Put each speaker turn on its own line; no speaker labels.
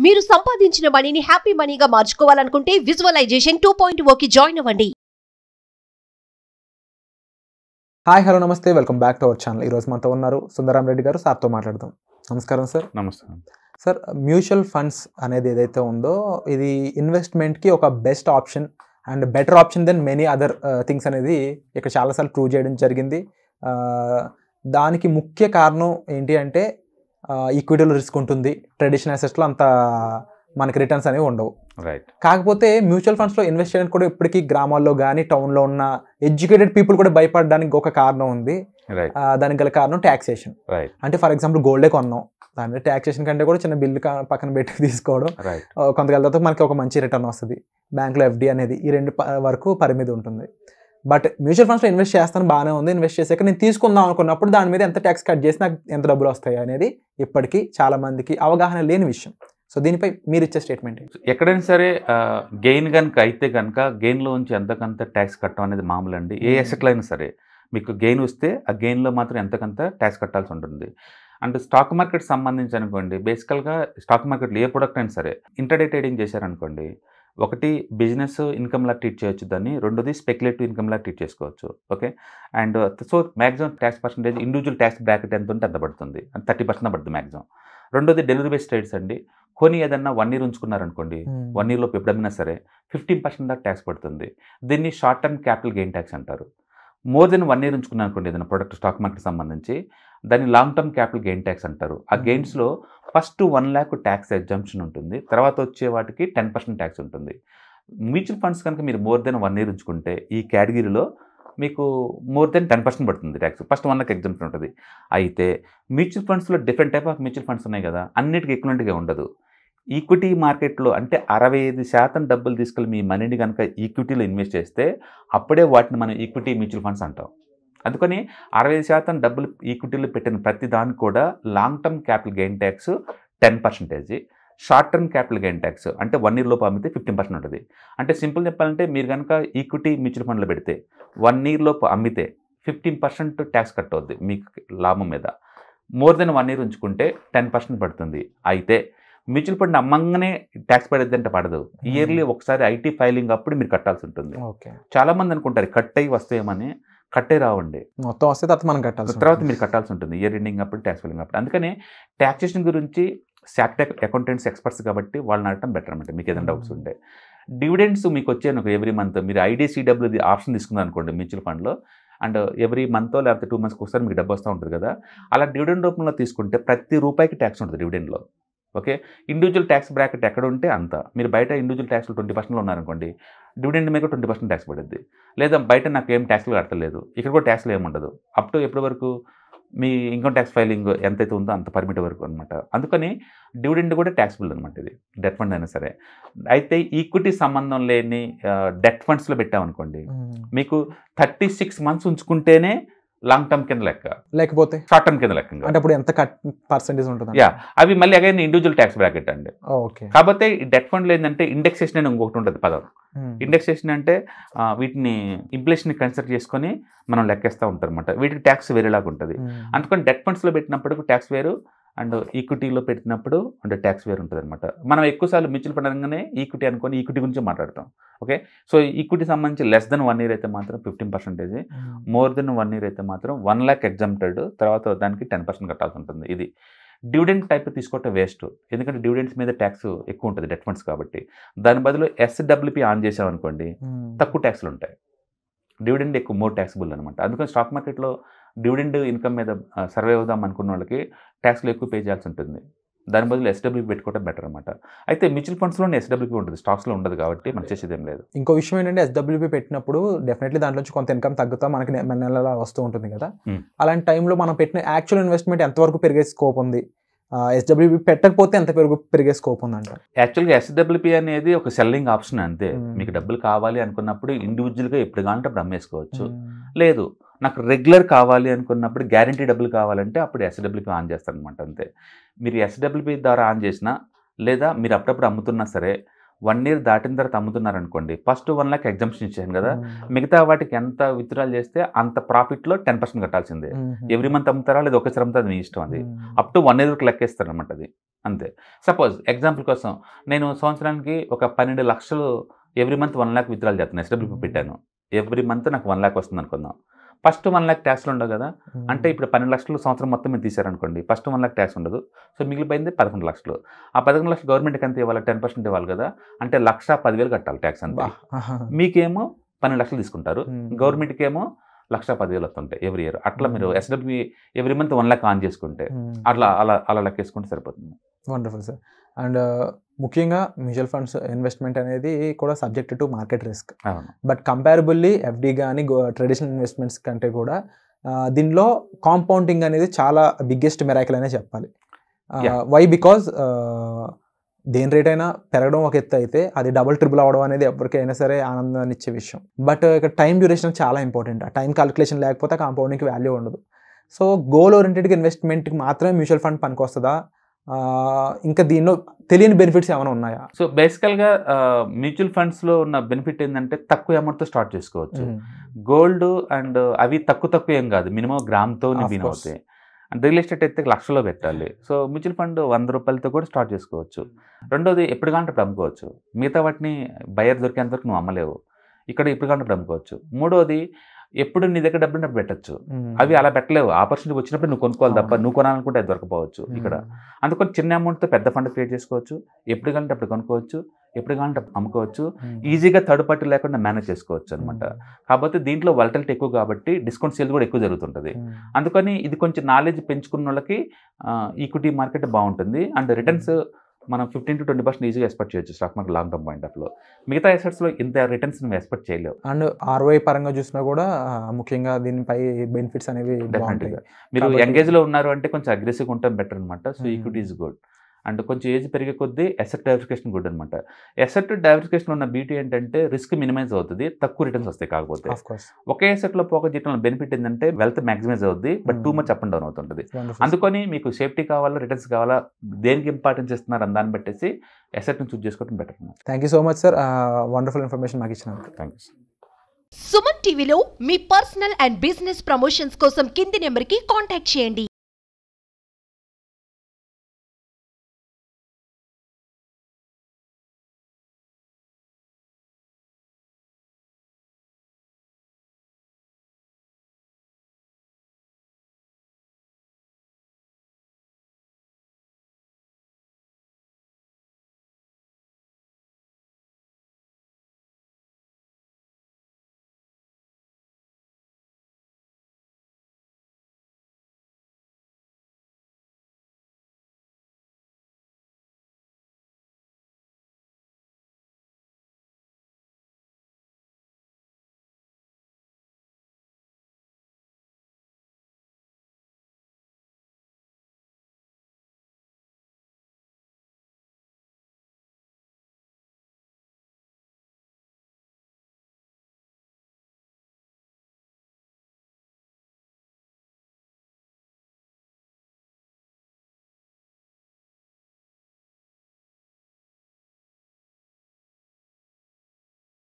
మీరు సంపాదించిన మనీని హ్యాపీ మనీగా మార్చుకోవాలనుకుంటే విజువలైజేషన్ 2.0కి జాయిన్ అవ్వండి.
హాయ్ హలో నమస్తే, welcome back to our channel. ఈరోజు మనతో ఉన్నారు సుందరం రెడ్డి గారు. సార్తో మాట్లాడదాం. నమస్కారం సార్.
నమస్తే
సార్, మ్యూచువల్ ఫండ్స్ అనేది ఏదైతే ఉందో ఇది ఇన్వెస్ట్మెంట్కి ఒక best option and better option than many other things అనేది ఇక్కడ చాలాసార్లు ప్రూవ్ చేయడం జరిగింది. దానికి ముఖ్య కారణం ఏంటి అంటే ఈక్విటీలో రిస్క్ ఉంటుంది, ట్రెడిషనల్ అసెట్స్లో అంత మనకి రిటర్న్స్ అనేవి ఉండవు.
రైట్.
కాకపోతే మ్యూచువల్ ఫండ్స్లో ఇన్వెస్ట్ చేయడానికి కూడా ఇప్పటికీ గ్రామాల్లో కానీ టౌన్లో ఉన్న ఎడ్యుకేటెడ్ పీపుల్ కూడా భయపడడానికి ఒక కారణం ఉంది. దానికి గల కారణం ట్యాక్సేషన్. అంటే ఫర్ ఎగ్జాంపుల్ గోల్డే కొన్నాం, దాని ట్యాక్సేషన్ కంటే కూడా చిన్న బిల్లు పక్కన పెట్టి తీసుకోవడం, కొంతకాలం తర్వాత మనకి ఒక మంచి రిటర్న్ వస్తుంది. బ్యాంక్లో ఎఫ్డి అనేది ఈ రెండు వరకు పరిమితి ఉంటుంది. బట్ మ్యూచువల్ ఫండ్స్లో ఇన్వెస్ట్ చేస్తాను బాగానే ఉంది, ఇన్వెస్ట్ చేసాక నేను తీసుకుందాం అనుకున్నప్పుడు దాని మీద ఎంత ట్యాక్స్ కట్ చేసి నాకు ఎంత డబ్బులు వస్తాయి అనేది ఇప్పటికీ చాలా మందికి అవగాహన లేని విషయం. సో దీనిపై మీరు ఇచ్చే స్టేట్మెంట్?
ఎక్కడైనా సరే గెయిన్ కనుక అయితే కనుక గెయిన్లో నుంచి ఎంతకంత ట్యాక్స్ కట్టడం అనేది మామూలు అండి. ఏ అసెట్లో అయినా సరే మీకు గెయిన్ వస్తే ఆ గెయిన్లో మాత్రం ఎంతకంత ట్యాక్స్ కట్టాల్సి ఉంటుంది. అండ్ స్టాక్ మార్కెట్ సంబంధించి అనుకోండి, బేసికల్గా స్టాక్ మార్కెట్లో ఏ ప్రొడక్ట్ అయినా సరే ఇంటర్డే ట్రేడింగ్ చేశారనుకోండి, ఒకటి బిజినెస్ ఇన్కమ్లా ట్రీట్ చేయొచ్చు దాన్ని, రెండోది స్పెక్యులేటివ్ ఇన్కమ్లా ట్రీట్ చేసుకోవచ్చు. Okay. And so maximum tax percentage individual tax bracket ఎంత ఉంటే అంత పడుతుంది, 30% పడుతుంది మ్యాక్సిమం. రెండోది డెలివరీ బేస్డ్ ట్రేడ్స్ అండి. కొని ఏదన్నా 1 year ఉంచుకున్నారనుకోండి, 1 year లోపు ఎప్పుడైనా సరే 15% దాకా ట్యాక్స్ పడుతుంది. దీన్ని short term capital gain tax అంటారు. మోర్ దెన్ 1 year ఉంచుకున్నారనుకోండి ఏదైనా ప్రొడక్ట్ స్టాక్ మార్కెట్ సంబంధించి, దాన్ని long term capital gain tax అంటారు. ఆ గెయిన్స్లో ఫస్ట్ 1 lakh ట్యాక్స్ ఎగ్జంప్షన్ ఉంటుంది, తర్వాత వచ్చే వాటికి 10% ట్యాక్స్ ఉంటుంది. మ్యూచువల్ ఫండ్స్ కనుక మీరు మోర్ దెన్ 1 year ఉంచుకుంటే ఈ కేటగిరీలో మీకు మోర్ దెన్ 10% పడుతుంది ట్యాక్స్. ఫస్ట్ 1 lakh ఎగ్జంప్షన్ ఉంటుంది. అయితే మ్యూచువల్ ఫండ్స్లో different type of mutual funds ఉన్నాయి కదా, అన్నిటికీ ఈక్వలెంట్గా ఉండదు. ఈక్విటీ మార్కెట్లో అంటే 65% డబ్బులు తీసుకెళ్ళి మీ మనీని కనుక ఈక్విటీలో ఇన్వెస్ట్ చేస్తే అప్పుడే వాటిని మనం ఈక్విటీ మ్యూచువల్ ఫండ్స్ అంటాం. అందుకని 65% డబ్బులు ఈక్విటీలో పెట్టిన ప్రతి దానికి కూడా long term capital gain tax 10%, short term capital gain tax అంటే 1 year లోపు అమ్మితే 15% ఉంటుంది. అంటే సింపుల్ చెప్పాలంటే మీరు కనుక ఈక్విటీ మ్యూచువల్ ఫండ్లో పెడితే 1 year లోపు అమ్మితే 15% ట్యాక్స్ కట్ అవుద్ది మీకు లాభం మీద. మోర్ దెన్ 1 year ఉంచుకుంటే 10% పడుతుంది. అయితే మ్యూచువల్ ఫండ్ అమ్మంగానే ట్యాక్స్ పడేది అంటే పడదు. ఇయర్లీ ఒకసారి ఐటీ ఫైలింగ్ అప్పుడు మీరు కట్టాల్సి ఉంటుంది. చాలామంది అనుకుంటారు కట్ అయ్యి వస్తాయేమని, కట్టే రావండి,
మొత్తం వస్తే తర్వాత మనం కట్టాల్సి
తర్వాత మీరు కట్టాల్సి ఉంటుంది ఇయర్ ఎండింగ్ అప్పుడు, ట్యాక్స్ ఫైలింగ్ అప్పుడు. అందుకని ట్యాక్సేషన్ గురించి శాక్ట్ అకౌంటెంట్స్ ఎక్స్పర్ట్స్ కాబట్టి వాళ్ళని అడగటం బెటర్ అనమాట మీకు ఏదైనా డౌట్స్ ఉంటే. డివిడెండ్స్ మీకు వచ్చాను ఎవ్రీ మంత్ మీరు ఐడిసిడబ్ల్యూ ఆప్షన్ తీసుకున్నారు అనుకోండి మ్యూచువల్ ఫండ్లో, అండ్ ఎవ్రీ మంత్ లేకపోతే 2 monthsకి ఒకసారి మీకు డబ్బు వస్తూ ఉంటుంది కదా, అలా డివిడెండ్ రూపంలో తీసుకుంటే ప్రతి రూపాయికి ట్యాక్స్ ఉంటుంది డివిడెండ్లో. ఓకే. ఇండివిజువల్ ట్యాక్స్ బ్రాకెట్ ఎక్కడ ఉంటే అంత. మీరు బయట ఇండివిజువల్ ట్యాక్స్లో 20%లో ఉన్నారనుకోండి, డివిడెండ్ మీద 20% ట్యాక్స్ పడుద్ది. లేదా బయట నాకు ఏం ట్యాక్స్లు కట్టలేదు, ఇక్కడ కూడా ట్యాక్స్లు ఏమి ఉండదు. అప్ టు ఎప్పటి వరకు మీ ఇన్కమ్ ట్యాక్స్ ఫైలింగ్ ఎంతైతే ఉందో అంత పరిమితి వరకు అనమాట. అందుకని డివిడెండ్ కూడా ట్యాక్సిబుల్ అనమాట, ఇది డెట్ ఫండ్ అయినా సరే. అయితే ఈక్విటీ సంబంధం లేని డెట్ ఫండ్స్లో పెట్టామనుకోండి, మీకు 36 months ఉంచుకుంటేనే లాంగ్ టర్మ్ కింద లెక్క, లేకపోతే షార్ట్ టర్మ్ కింద లెక్క.
అంటే అప్పుడు ఎంత పర్సెంటేజ్ ఉంటుంది?
అవి మళ్ళీ అగైన్ ఇండివిజువల్ ట్యాక్స్ బ్రాకెట్ అండి. కాకపోతే ఈ డెట్ ఫండ్లో ఏంటంటే ఇండెక్సేషన్ అని ఇంకొకటి ఉంటుంది పదం. ఇండెక్సేషన్ అంటే వీటిని ఇన్ఫ్లేషన్ కన్సిడర్ చేసుకొని మనం లెక్కేస్తూ ఉంటారు అనమాట. వీటికి ట్యాక్స్ వేరేలాగా ఉంటుంది. అందుకని డెట్ ఫండ్స్లో పెట్టినప్పుడు ట్యాక్స్ వేరు, అండ్ ఈక్విటీలో పెట్టినప్పుడు అంటే ట్యాక్స్ వేరు ఉంటుంది అనమాట. మనం ఎక్కువసార్లు మ్యూచువల్ ఫండ్ అనగానే ఈక్విటీ అనుకొని ఈక్విటీ గురించి మాట్లాడతాం. ఓకే. సో ఈక్విటీ సంబంధించి లెస్ దెన్ 1 year అయితే మాత్రం 15%, మోర్ దెన్ 1 year అయితే మాత్రం 1 lakh ఎగ్జంప్టెడ్, తర్వాత దానికి 10% కట్టాల్సి ఉంటుంది. ఇది డివిడెండ్ టైప్ తీసుకోవటం వేస్ట్, ఎందుకంటే డివిడెండ్స్ మీద ట్యాక్స్ ఎక్కువ ఉంటుంది డెట్ ఫండ్స్ కాబట్టి. దాని బదులు ఎస్డబ్ల్యూపీ ఆన్ చేసామనుకోండి తక్కువ ట్యాక్స్లు ఉంటాయి, డివిడెండ్ ఎక్కువ మోర్ ట్యాక్సిబుల్ అనమాట. అందుకని స్టాక్ మార్కెట్లో డివిడెండ్ ఇన్కమ్ మీద సర్వే అవుదాం అనుకున్న వాళ్ళకి ట్యాక్స్లు ఎక్కువ పే చేయాల్సి ఉంటుంది. దాని బదులు ఎస్డబ్ల్యూపీ పెట్టుకోవడం బెటర్ అనమాట. అయితే మ్యూచువల్ ఫండ్స్లోనే ఎస్డబ్ల్యూపీ ఉంటుంది, స్టాక్స్లో ఉండదు కాబట్టి మనం చేసేదేం లేదు.
ఇంకో విషయం ఏంటంటే ఎస్డబ్ల్యూపీ పెట్టినప్పుడు డెఫినెట్లీ దాంట్లో నుంచి కొంత ఇన్కమ్ తగ్గుతా మనకి నెల వస్తూ ఉంటుంది కదా, అలాంటి టైంలో మనం పెట్టిన యాక్చువల్ ఇన్వెస్ట్మెంట్ ఎంతవరకు పెరిగే స్కోప్ ఉంది? ఎస్డబ్ల్యూపీ పెట్టకపోతే ఎంత పెరిగే స్కోప్ ఉందంట?
యాక్చువల్గా ఎస్డబ్ల్యూపీ అనేది ఒక సెల్లింగ్ ఆప్షన్ అంతే. మీకు డబ్బులు కావాలి అనుకున్నప్పుడు ఇండివిజువల్గా ఎప్పుడు కావాలంటే అప్పుడు అమ్మేసుకోవచ్చు. లేదు నాకు రెగ్యులర్ కావాలి అనుకున్నప్పుడు, గ్యారంటీ డబ్బులు కావాలంటే అప్పుడు ఎస్డబ్ల్యూపీ ఆన్ చేస్తారనమాట అంతే. మీరు ఎస్డబ్ల్యూపీ ద్వారా ఆన్ చేసినా లేదా మీరు అప్పుడప్పుడు అమ్ముతున్నా సరే 1 year దాటిన తర్వాత అమ్ముతున్నారు అనుకోండి, ఫస్ట్ 1 lakh ఎగ్జామ్షన్ ఇచ్చాను కదా, మిగతా వాటికి ఎంత విత్డ్రాల్ చేస్తే అంత ప్రాఫిట్లో 10% కట్టాల్సిందే. ఎవ్రీ మంత్ అమ్ముతారా లేదా ఒకసారి అమ్ముతారా అది మీ ఇష్టం. అది అప్ టు 1 year వరకు లెక్కేస్తారు అనమాట. అది అంతే. సపోజ్ ఎగ్జాంపుల్ కోసం నేను సంవత్సరానికి ఒక 12 లక్షలు ఎవ్రీ మంత్ 1 lakh విత్డ్రాల్ చేస్తాను, ఎస్డబ్ల్యూపీ పెట్టాను. ఎవ్రీ మంత్ నాకు 1 lakh వస్తుంది అనుకుందాం. ఫస్ట్ 1 lakh ట్యాక్స్లు ఉండవు కదా, అంటే ఇప్పుడు 12 లక్షలు సంవత్సరం మొత్తం మీరు తీశారనుకోండి, ఫస్ట్ 1 lakh ట్యాక్స్ ఉండదు. సో మిగిలిపోయింది 11 లక్షలు. ఆ 11 లక్షలు గవర్నమెంట్కి ఎంత ఇవ్వాలి? 10% ఇవ్వాలి కదా, అంటే 1,10,000 కట్టాలి ట్యాక్స్ అంతే. మీకేమో 12 లక్షలు తీసుకుంటారు, గవర్నమెంట్కి ఏమో 1,10,000 వస్తుంటాయి ఎవ్రీ ఇయర్. అట్లా మీరు ఎస్డబ్ల్యూ ఎవ్రీ మంత్ 1 lakh ఆన్ చేసుకుంటే అలా లెక్కేసుకుంటే సరిపోతుంది.
Wonderful sir. అండ్ ముఖ్యంగా మ్యూచువల్ ఫండ్స్ ఇన్వెస్ట్మెంట్ అనేది కూడా subject to market risk. But comparably FD కానీ ట్రెడిషనల్ ఇన్వెస్ట్మెంట్స్ కంటే కూడా దీనిలో కాంపౌండింగ్ అనేది చాలా బిగ్గెస్ట్ మిరాకిల్ అనే చెప్పాలి. వై? బికాజ్ దేని రేట్ అయినా పెరగడం ఒక ఎత్తు అయితే అది డబుల్ ట్రిపుల్ అవ్వడం అనేది ఎవరికైనా సరే ఆనందాన్ని ఇచ్చే విషయం. బట్ ఇక్కడ టైం డ్యూరేషన్ చాలా ఇంపార్టెంట్. ఆ టైం క్యాలిక్యులేషన్ లేకపోతే కాంపౌండింగ్కి వాల్యూ ఉండదు. సో గోల్ ఓరియంటెడ్గా ఇన్వెస్ట్మెంట్కి మాత్రమే మ్యూచువల్ ఫండ్ పనికొస్తుందా? ఇంకా దీనిలో తెలియని బెనిఫిట్స్ ఏమైనా ఉన్నాయా?
సో బేసికల్గా మ్యూచువల్ ఫండ్స్లో ఉన్న బెనిఫిట్ ఏంటంటే తక్కువ అమౌంట్తో స్టార్ట్ చేసుకోవచ్చు. గోల్డ్ అండ్ అవి తక్కువ ఏం కాదు, మినిమం గ్రామ్తో బిన్ అవుతాయి. అండ్ రియల్ ఎస్టేట్ అయితే లక్షలో పెట్టాలి. సో మ్యూచువల్ ఫండ్ 100 రూపాయలతో కూడా స్టార్ట్ చేసుకోవచ్చు. రెండోది ఎప్పుడు కాంటే అప్పుడు అమ్ముకోవచ్చు. మిగతా వాటిని బయర్ దొరికేంత వరకు నువ్వు అమ్మలేవు, ఇక్కడ ఎప్పుడు కాంటే అప్పుడు అమ్ముకోవచ్చు. మూడోది ఎప్పుడు నీ దగ్గర డబ్బులు పెట్టచ్చు, అవి అలా పెట్టలేవు. ఆపర్చునిటీ వచ్చినప్పుడు నువ్వు కొనుక్కోవాలి తప్ప నువ్వు కొనాలనుకుంటే అది దొరకపోవచ్చు ఇక్కడ. అందుకని చిన్న అమౌంట్తో పెద్ద ఫండ్ క్రియేట్ చేసుకోవచ్చు, ఎప్పుడు కావాలంటే అప్పుడు కొనుక్కోవచ్చు, ఎప్పుడు కావాలంటే అమ్ముకోవచ్చు, ఈజీగా థర్డ్ పార్టీ లేకుండా మేనేజ్ చేసుకోవచ్చు అనమాట. కాకపోతే దీంట్లో వాలటిలిటీ ఎక్కువ కాబట్టి డిస్కౌంట్ సేల్ కూడా ఎక్కువ జరుగుతుంటుంది. అందుకని ఇది కొంచెం నాలెడ్జ్ పెంచుకున్న వాళ్ళకి ఈక్విటీ మార్కెట్ బాగుంటుంది. అండ్ రిటర్న్స్ మనం 15 to 20% ఈజీగా ఎక్స్పెక్ట్ చేయొచ్చు stock market long term point of లో. మిగతా అసెట్స్లో ఇంత రిటర్న్స్ నువ్వు ఎక్స్పెక్ట్ చేయలేవు.
అండ్ ఆర్ఓఐ పరంగా చూసినా కూడా ముఖ్యంగా దీనిపై బెనిఫిట్స్ అనేవి
డెఫినెట్గా. మీరు ఎంగేజ్లో ఉన్నారు అంటే కొంచెం అగ్రెసివ్గా ఉంటాం బెటర్ అనమాట. So equity is good. And కొంచెం ఏజ్ పెరిగే కొద్దీ అసెట్ డైవర్సిఫికేషన్ గుడ్ అనమాట. అసెట్ డైవర్సిఫికేషన్ ఉన్న బ్యూటీ ఏంటంటే రిస్క్ మినిమైజ్ అవుతుంది, తక్కువ రిటర్న్స్ వస్తాయి. కాకపోతే ఒకే అసెట్లో ఫోకస్ చేయడం బెనిఫిట్ ఏంటంటే వెల్త్ మ్యాక్సిమైజ్ అవుతుంది, but too much up and down అవుతుంటుంది. అందుకని మీకు సేఫ్టీ కావాలా రిటర్న్స్ కావాలా దేనికి ఇంపార్టెన్స్ ఇస్తున్నారు అని దాన్ని పెట్టేసి అసెట్ని చూస్ చేసుకోవడం better.
Thank you so much sir, wonderful information మాకు ఇచ్చినందుకు.
Thank you.
సుమన్ టీవీలో మీ పర్సనల్ అండ్ బిజినెస్ ప్రమోషన్స్ కోసం కింది నెంబర్కి కాంటాక్ట్ చేయండి.